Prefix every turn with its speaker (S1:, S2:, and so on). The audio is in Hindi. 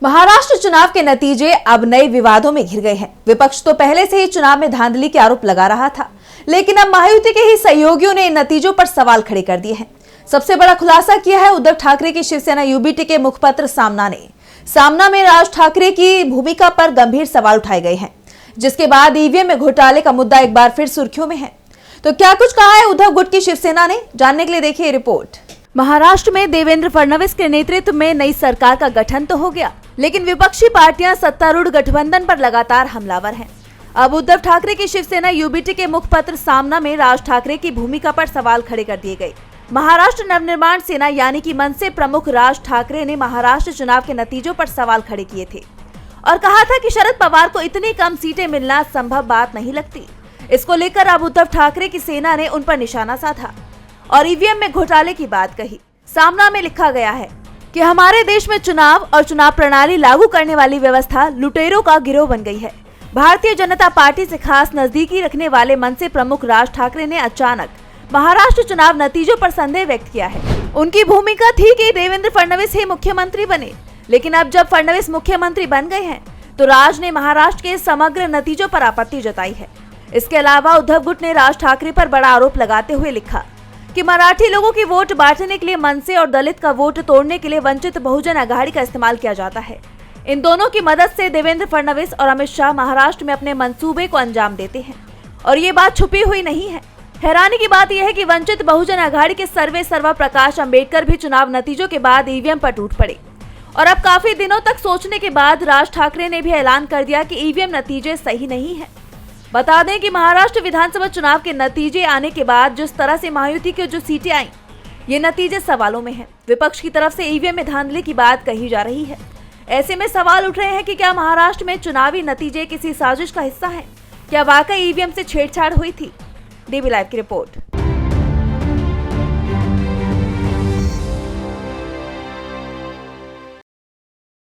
S1: महाराष्ट्र चुनाव के नतीजे अब नए विवादों में घिर गए हैं। विपक्ष तो पहले से ही चुनाव में धांधली के आरोप लगा रहा था, लेकिन अब महायुति के ही सहयोगियों ने इन नतीजों पर सवाल खड़े कर दिए हैं। सबसे बड़ा खुलासा किया है उद्धव ठाकरे की शिवसेना यूबीटी के मुखपत्र सामना ने। सामना में राज ठाकरे की भूमिका पर गंभीर सवाल उठाए गए हैं, जिसके बाद ईवीएम में घोटाले का मुद्दा एक बार फिर सुर्खियों में है। तो क्या कुछ कहा है उद्धव गुट की शिवसेना ने, जानने के लिए देखिए रिपोर्ट। महाराष्ट्र में देवेंद्र फडणवीस के नेतृत्व में नई सरकार का गठन तो हो गया, लेकिन विपक्षी पार्टियां सत्तारूढ़ गठबंधन पर लगातार हमलावर हैं। अब उद्धव ठाकरे की शिवसेना यूबीटी के मुखपत्र सामना में राज ठाकरे की भूमिका पर सवाल खड़े कर दिए गए। महाराष्ट्र नवनिर्माण सेना यानी कि मनसे प्रमुख राज ठाकरे ने महाराष्ट्र चुनाव के नतीजों पर सवाल खड़े किए थे और कहा था कि शरद पवार को इतनी कम सीटें मिलना संभव बात नहीं लगती। इसको लेकर अब उद्धव ठाकरे की सेना ने उन पर निशाना साधा और ईवीएम में घोटाले की बात कही। सामना में लिखा गया है कि हमारे देश में चुनाव और चुनाव प्रणाली लागू करने वाली व्यवस्था लुटेरों का गिरोह बन गई है। भारतीय जनता पार्टी से खास नजदीकी रखने वाले मनसे प्रमुख राज ठाकरे ने अचानक महाराष्ट्र चुनाव नतीजों पर संदेह व्यक्त किया है। उनकी भूमिका थी कि देवेंद्र फडणवीस ही मुख्यमंत्री बने, लेकिन अब जब फडणवीस मुख्यमंत्री बन गए हैं तो राज ने महाराष्ट्र के समग्र नतीजों पर आपत्ति जताई है। इसके अलावा उद्धव गुट ने राज ठाकरे पर बड़ा आरोप लगाते हुए लिखा कि मराठी लोगों की वोट बांटने के लिए मनसे और दलित का वोट तोड़ने के लिए वंचित बहुजन अघाड़ी का इस्तेमाल किया जाता है। इन दोनों की मदद से देवेंद्र फडणवीस और अमित शाह महाराष्ट्र में अपने मंसूबे को अंजाम देते हैं और ये बात छुपी हुई नहीं है। हैरानी की बात यह है कि वंचित बहुजन अघाड़ी के सर्वा प्रकाश अम्बेडकर भी चुनाव नतीजों के बाद ईवीएम पर टूट पड़े और अब काफी दिनों तक सोचने के बाद राज ठाकरे ने भी ऐलान कर दिया कि ईवीएम नतीजे सही नहीं है। बता दें कि महाराष्ट्र विधानसभा चुनाव के नतीजे आने के बाद जिस तरह से महायुति की जो सीटें आई, ये नतीजे सवालों में हैं। विपक्ष की तरफ से ईवीएम में धांधली की बात कही जा रही है। ऐसे में सवाल उठ रहे हैं कि क्या महाराष्ट्र में चुनावी नतीजे किसी साजिश का हिस्सा हैं? क्या वाकई ईवीएम से छेड़छाड़ हुई थी? डीबी लाइव की रिपोर्ट।